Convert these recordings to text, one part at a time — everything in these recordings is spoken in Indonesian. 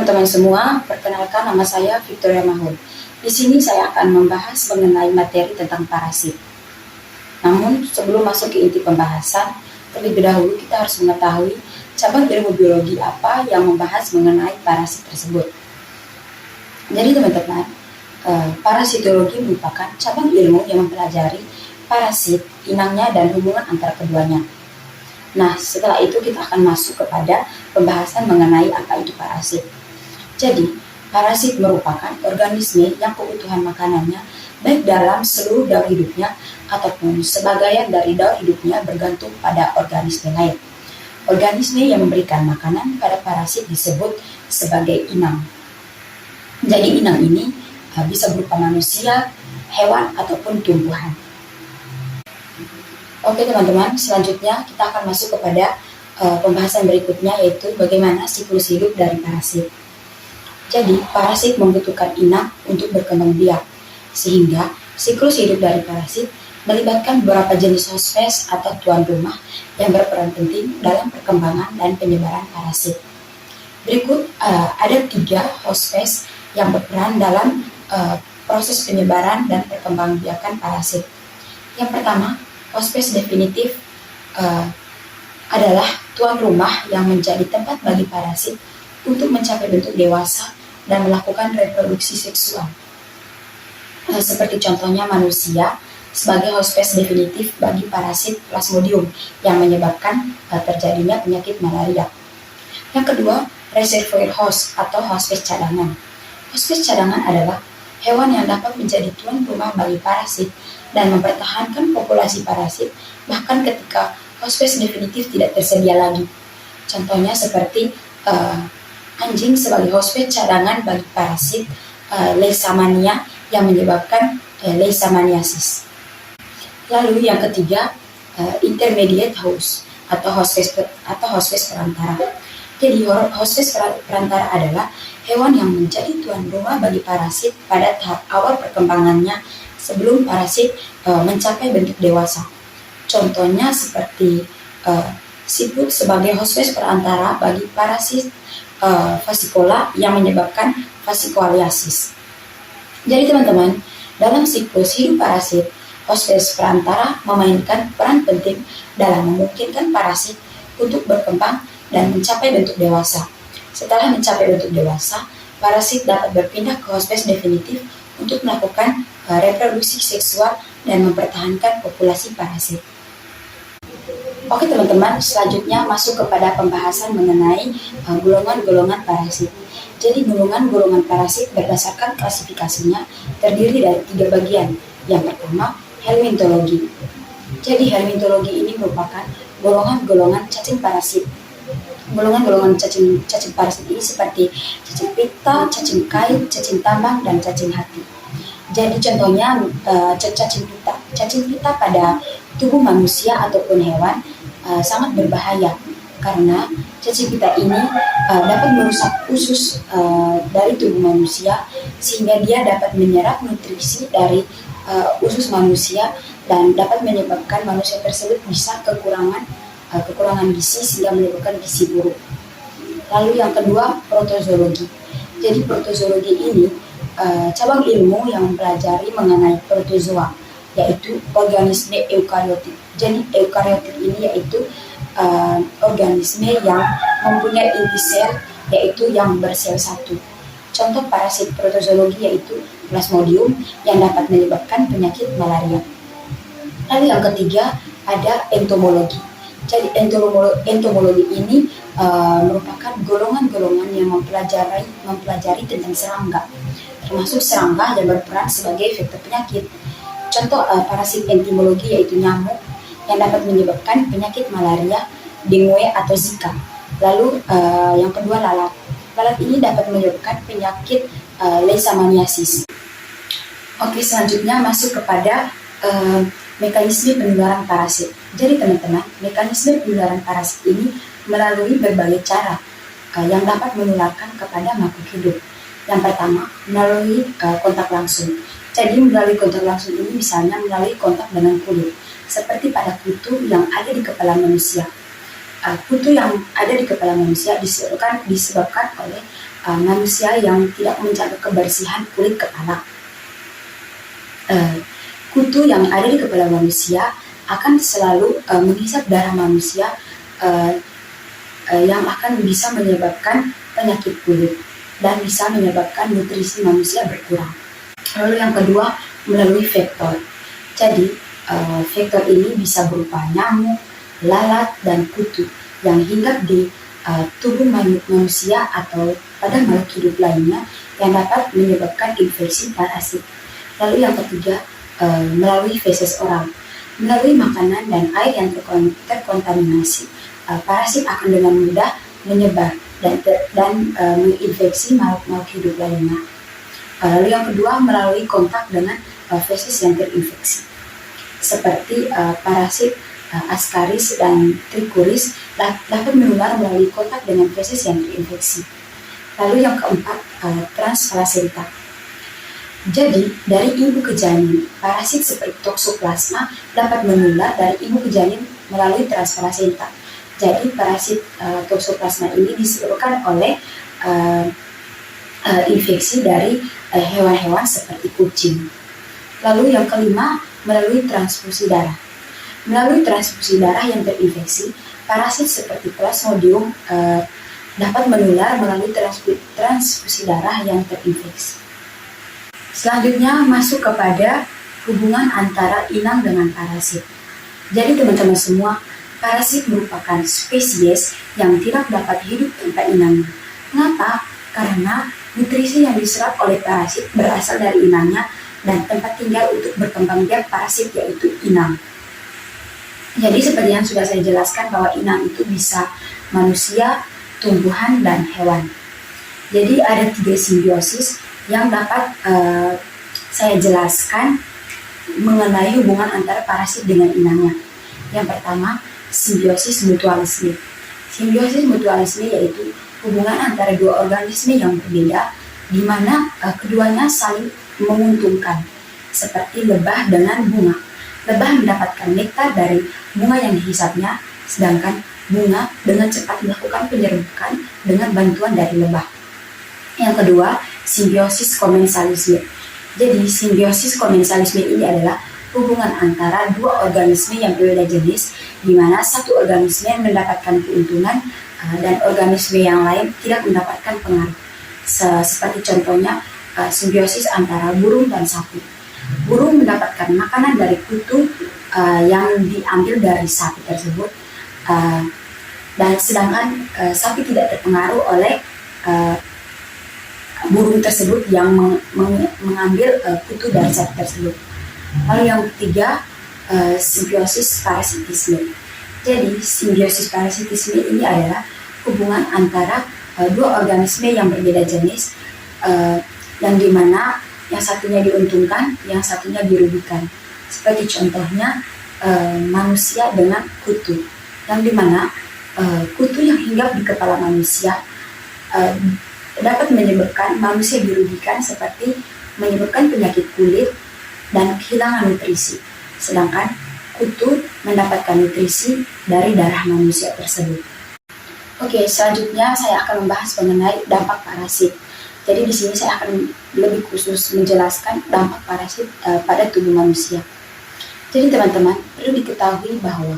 teman-teman semua, perkenalkan nama saya Victoria Mahul. Di sini saya akan membahas mengenai materi tentang parasit. Namun sebelum masuk ke inti pembahasan, terlebih dahulu kita harus mengetahui cabang ilmu biologi apa yang membahas mengenai parasit tersebut. Jadi teman-teman, parasitologi merupakan cabang ilmu yang mempelajari parasit, inangnya, dan hubungan antara keduanya. Nah, setelah itu kita akan masuk kepada pembahasan mengenai apa itu parasit. Jadi, parasit merupakan organisme yang kebutuhan makanannya baik dalam seluruh daur hidupnya ataupun sebagian dari daur hidupnya bergantung pada organisme lain. Organisme yang memberikan makanan pada parasit disebut sebagai inang. Jadi inang ini bisa berupa manusia, hewan, ataupun tumbuhan. Oke teman-teman, selanjutnya kita akan masuk kepada pembahasan berikutnya, yaitu bagaimana siklus hidup dari parasit. Jadi, parasit membutuhkan inang untuk berkembang biak, sehingga siklus hidup dari parasit melibatkan beberapa jenis hospes atau tuan rumah yang berperan penting dalam perkembangan dan penyebaran parasit. Berikut ada 3 hospes yang berperan dalam proses penyebaran dan perkembangbiakan parasit. Yang pertama, hospes definitif adalah tuan rumah yang menjadi tempat bagi parasit untuk mencapai bentuk dewasa dan melakukan reproduksi seksual. Seperti contohnya manusia sebagai hospes definitif bagi parasit Plasmodium yang menyebabkan terjadinya penyakit malaria. Yang kedua, reservoir host atau hospes cadangan. Hospes cadangan adalah hewan yang dapat menjadi tuan rumah bagi parasit dan mempertahankan populasi parasit bahkan ketika hospes definitif tidak tersedia lagi. Contohnya seperti anjing sebagai hospes cadangan bagi parasit Leishmania yang menyebabkan leishmaniasis. Lalu yang ketiga, intermediate host atau hospes perantara. Jadi hospes perantara adalah hewan yang menjadi tuan rumah bagi parasit pada tahap awal perkembangannya sebelum parasit mencapai bentuk dewasa. Contohnya seperti siput sebagai hospes perantara bagi parasit fasciola yang menyebabkan fasciculiasis. Jadi teman-teman, dalam siklus hidup parasit, hospes perantara memainkan peran penting dalam memungkinkan parasit untuk berkembang dan mencapai bentuk dewasa. Setelah mencapai bentuk dewasa, parasit dapat berpindah ke hospes definitif untuk melakukan reproduksi seksual dan mempertahankan populasi parasit. Oke teman-teman, selanjutnya masuk kepada pembahasan mengenai golongan-golongan parasit. Jadi golongan-golongan parasit berdasarkan klasifikasinya terdiri dari 3 bagian. Yang pertama, helminthologi. Jadi helminthologi ini merupakan golongan-golongan cacing parasit. Golongan-golongan cacing parasit ini seperti cacing pita, cacing kait, cacing tambang, dan cacing hati. Jadi contohnya cacing pita. Cacing pita pada tubuh manusia ataupun hewan sangat berbahaya karena cacing pita ini dapat merusak usus dari tubuh manusia sehingga dia dapat menyerap nutrisi dari usus manusia dan dapat menyebabkan manusia tersebut bisa kekurangan gizi sehingga menyebabkan gizi buruk. Lalu yang kedua, protozoologi. Jadi protozoologi ini cabang ilmu yang mempelajari mengenai protozoa, yaitu organisme eukariotik. Jadi eukariotik ini yaitu organisme yang mempunyai inti sel, yaitu yang bersel satu. Contoh parasit protozoologi yaitu Plasmodium yang dapat menyebabkan penyakit malaria. Lalu yang ketiga ada entomologi. Jadi entomologi ini merupakan golongan-golongan yang mempelajari tentang serangga, termasuk serangga yang berperan sebagai vektor penyakit. Contoh parasit entomologi yaitu nyamuk yang dapat menyebabkan penyakit malaria, dengue atau Zika. Lalu yang kedua lalat. Lalat ini dapat menyebabkan penyakit leishmaniasis. Oke, selanjutnya masuk kepada mekanisme penularan parasit. Jadi teman-teman, mekanisme penularan parasit ini melalui berbagai cara yang dapat menularkan kepada makhluk hidup. Yang pertama, melalui kontak langsung. Jadi melalui kontak langsung ini misalnya melalui kontak dengan kulit, seperti pada kutu yang ada di kepala manusia. kutu yang ada di kepala manusia disebabkan oleh manusia yang tidak menjaga kebersihan kulit kepala. Kutu yang ada di kepala manusia akan selalu menghisap darah manusia yang akan bisa menyebabkan penyakit kulit dan bisa menyebabkan nutrisi manusia berkurang. Lalu yang kedua, melalui vektor. Jadi vektor ini bisa berupa nyamuk, lalat, dan kutu yang hinggap di tubuh manusia atau pada makhluk hidup lainnya yang dapat menyebabkan infeksi parasit. Lalu yang ketiga, melalui feses oral. Melalui makanan dan air yang terkontaminasi, parasit akan dengan mudah menyebar dan menginfeksi makhluk hidup lainnya. Lalu yang kedua, melalui kontak dengan feses yang terinfeksi. Seperti parasit Ascaris dan Trichuris dapat menular melalui kontak dengan feses yang terinfeksi. Lalu yang keempat, transplasenta. Jadi, dari ibu ke janin, parasit seperti Toxoplasma dapat menular dari ibu ke janin melalui transplasenta. Jadi, parasit Toxoplasma ini disebabkan oleh infeksi dari hewan-hewan seperti kucing. Lalu yang kelima, melalui transfusi darah. Melalui transfusi darah yang terinfeksi, parasit seperti Plasmodium dapat menular melalui transfusi darah yang terinfeksi. Selanjutnya masuk kepada hubungan antara inang dengan parasit. Jadi teman-teman semua, parasit merupakan spesies yang tidak dapat hidup tanpa inangnya. Mengapa? Karena nutrisi yang diserap oleh parasit berasal dari inangnya dan tempat tinggal untuk berkembang biak parasit yaitu inang. Jadi seperti yang sudah saya jelaskan bahwa inang itu bisa manusia, tumbuhan, dan hewan. Jadi ada 3 simbiosis yang dapat saya jelaskan mengenai hubungan antara parasit dengan inangnya. Yang pertama, simbiosis mutualisme. Simbiosis mutualisme yaitu hubungan antara 2 organisme yang berbeda di mana keduanya saling menguntungkan, seperti lebah dengan bunga. Lebah mendapatkan nektar dari bunga yang dihisapnya, sedangkan bunga dengan cepat melakukan penyerbukan dengan bantuan dari lebah. Yang kedua, simbiosis komensalisme. Jadi, simbiosis komensalisme ini adalah hubungan antara 2 organisme yang berbeda jenis, di mana satu organisme mendapatkan keuntungan dan organisme yang lain tidak mendapatkan pengaruh. Seperti contohnya, simbiosis antara burung dan sapi. Burung mendapatkan makanan dari kutu yang diambil dari sapi tersebut, dan sedangkan sapi tidak terpengaruh oleh burung tersebut yang mengambil kutu dari sapi tersebut. Lalu yang ketiga, simbiosis parasitisme. Jadi simbiosis parasitisme ini adalah hubungan antara 2 organisme yang berbeda jenis, yang dimana yang satunya diuntungkan, yang satunya dirugikan. Seperti contohnya manusia dengan kutu, yang dimana kutu yang hinggap di kepala manusia dapat menyebabkan manusia dirugikan, seperti menyebabkan penyakit kulit dan kehilangan nutrisi. Sedangkan kutu mendapatkan nutrisi dari darah manusia tersebut. Oke, selanjutnya saya akan membahas mengenai dampak parasit. Jadi di sini saya akan lebih khusus menjelaskan dampak parasit pada tubuh manusia. Jadi teman-teman, perlu diketahui bahwa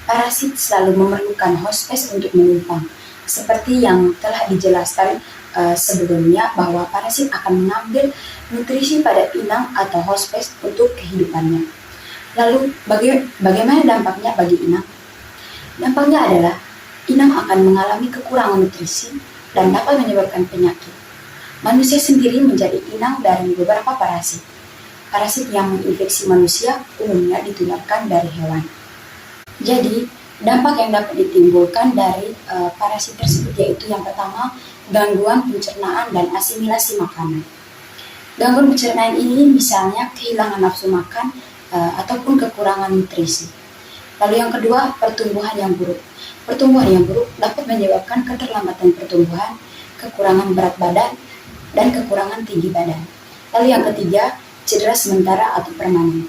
parasit selalu memerlukan hospes untuk menumpang. Seperti yang telah dijelaskan sebelumnya, bahwa parasit akan mengambil nutrisi pada inang atau hospes untuk kehidupannya. Lalu bagaimana dampaknya bagi inang? Dampaknya adalah inang akan mengalami kekurangan nutrisi dan dapat menyebabkan penyakit. Manusia sendiri menjadi inang dari beberapa parasit. Parasit yang menginfeksi manusia umumnya ditularkan dari hewan. Jadi, dampak yang dapat ditimbulkan dari parasit tersebut yaitu yang pertama, gangguan pencernaan dan asimilasi makanan. Gangguan pencernaan ini misalnya kehilangan nafsu makan ataupun kekurangan nutrisi. Lalu yang kedua, pertumbuhan yang buruk. Pertumbuhan yang buruk dapat menyebabkan keterlambatan pertumbuhan, kekurangan berat badan, dan kekurangan tinggi badan. Lalu yang ketiga, cedera sementara atau permanen.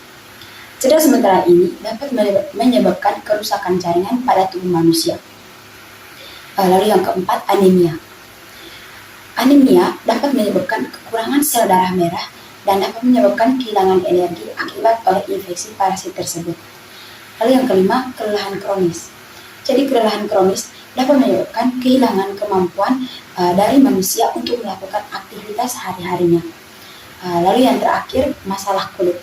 Cedera sementara ini dapat menyebabkan kerusakan jaringan pada tubuh manusia. Lalu yang keempat, anemia. Anemia dapat menyebabkan kekurangan sel darah merah dan dapat menyebabkan kehilangan energi akibat oleh infeksi parasit tersebut. Lalu yang kelima, kelelahan kronis. Jadi kelelahan kronis dapat menyebabkan kehilangan kemampuan dari manusia untuk melakukan aktivitas sehari-harinya. Lalu yang terakhir, masalah kulit.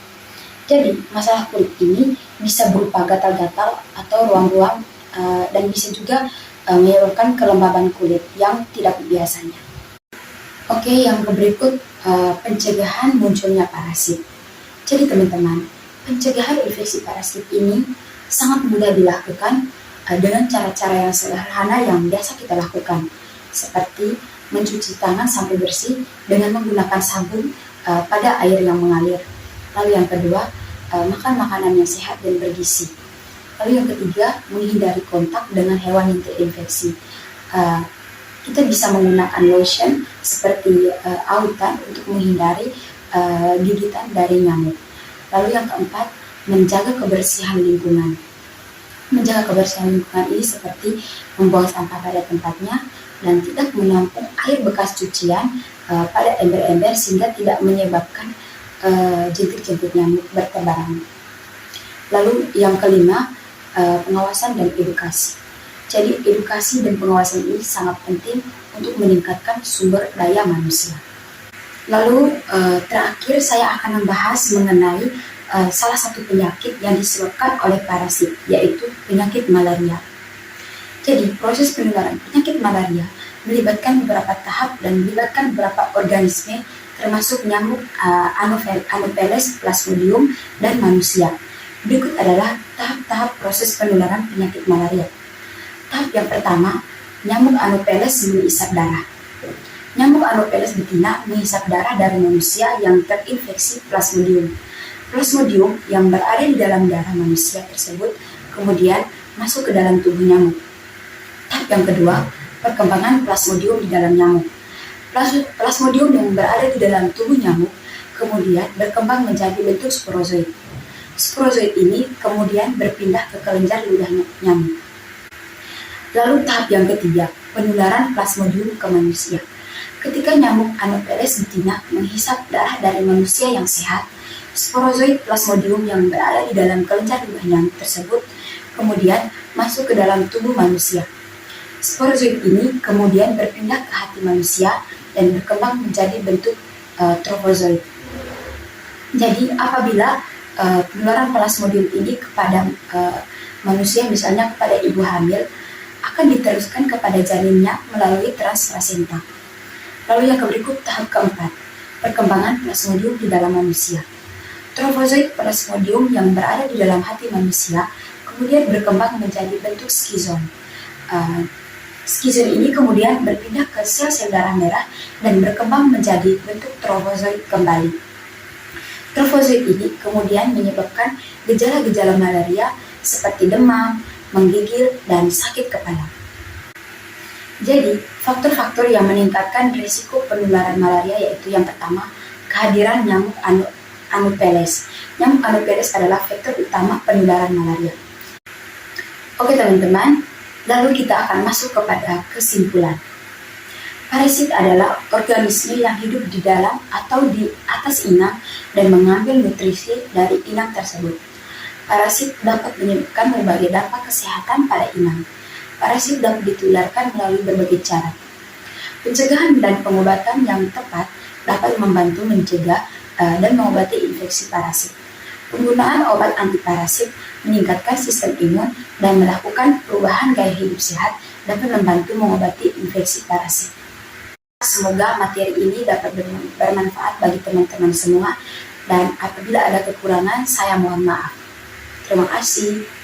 Jadi masalah kulit ini bisa berupa gatal-gatal atau ruam-ruam dan bisa juga menyebabkan kelembaban kulit yang tidak biasanya. Oke, yang berikut pencegahan munculnya parasit. Jadi teman-teman, pencegahan infeksi parasit ini sangat mudah dilakukan dengan cara-cara yang sederhana yang biasa kita lakukan, seperti mencuci tangan sampai bersih dengan menggunakan sabun pada air yang mengalir. Lalu yang kedua, makan makanan yang sehat dan bergizi. Lalu yang ketiga, menghindari kontak dengan hewan yang terinfeksi. Kita bisa menggunakan lotion seperti autan untuk menghindari gigitan dari nyamuk. Lalu yang keempat, menjaga kebersihan lingkungan. Menjaga kebersihan lingkungan ini seperti membuang sampah pada tempatnya dan tidak menampung air bekas cucian pada ember-ember sehingga tidak menyebabkan jentik-jentik nyamuk bertebaran. Lalu yang kelima, pengawasan dan edukasi. Jadi edukasi dan pengawasan ini sangat penting untuk meningkatkan sumber daya manusia. Lalu terakhir saya akan membahas mengenai salah satu penyakit yang disebabkan oleh parasit, yaitu penyakit malaria. Jadi proses penularan penyakit malaria melibatkan beberapa tahap dan melibatkan beberapa organisme termasuk nyamuk Anopheles, Plasmodium, dan manusia. Berikut adalah tahap-tahap proses penularan penyakit malaria. Tahap yang pertama, nyamuk Anopheles menghisap darah. Nyamuk Anopheles betina menghisap darah dari manusia yang terinfeksi Plasmodium. Plasmodium yang berada di dalam darah manusia tersebut kemudian masuk ke dalam tubuh nyamuk. Tahap yang kedua, perkembangan Plasmodium di dalam nyamuk. Plasmodium yang berada di dalam tubuh nyamuk kemudian berkembang menjadi bentuk sporozoid. Sporozoid ini kemudian berpindah ke kelenjar ludah nyamuk. Lalu tahap yang ketiga, penularan Plasmodium ke manusia. Ketika nyamuk Anopheles betina menghisap darah dari manusia yang sehat, sporozoid Plasmodium yang berada di dalam kelenjar ludah nyamuk tersebut kemudian masuk ke dalam tubuh manusia. Sporozoid ini kemudian berpindah ke hati manusia dan berkembang menjadi bentuk trofozoid. Jadi apabila penularan Plasmodium ini kepada manusia, misalnya kepada ibu hamil, akan diteruskan kepada janinnya melalui transplasenta. Lalu yang berikut tahap keempat, perkembangan Plasmodium di dalam manusia. Trofozoid Plasmodium yang berada di dalam hati manusia kemudian berkembang menjadi bentuk skizon. Skizon ini kemudian berpindah ke sel-sel darah merah dan berkembang menjadi bentuk trofozoid kembali. Trofozoid ini kemudian menyebabkan gejala-gejala malaria seperti demam, menggigil, dan sakit kepala. Jadi, faktor-faktor yang meningkatkan risiko penularan malaria yaitu yang pertama, kehadiran nyamuk Anopheles. Nyamuk Anopheles adalah faktor utama penularan malaria. Oke teman-teman, lalu kita akan masuk kepada kesimpulan. Parasit adalah organisme yang hidup di dalam atau di atas inang dan mengambil nutrisi dari inang tersebut. Parasit dapat menyebabkan berbagai dampak kesehatan pada inang. Parasit dapat ditularkan melalui berbagai cara. Pencegahan dan pengobatan yang tepat dapat membantu mencegah dan mengobati infeksi parasit. Penggunaan obat antiparasit meningkatkan sistem imun dan melakukan perubahan gaya hidup sehat dapat membantu mengobati infeksi parasit. Semoga materi ini dapat bermanfaat bagi teman-teman semua, dan apabila ada kekurangan saya mohon maaf. Terima kasih.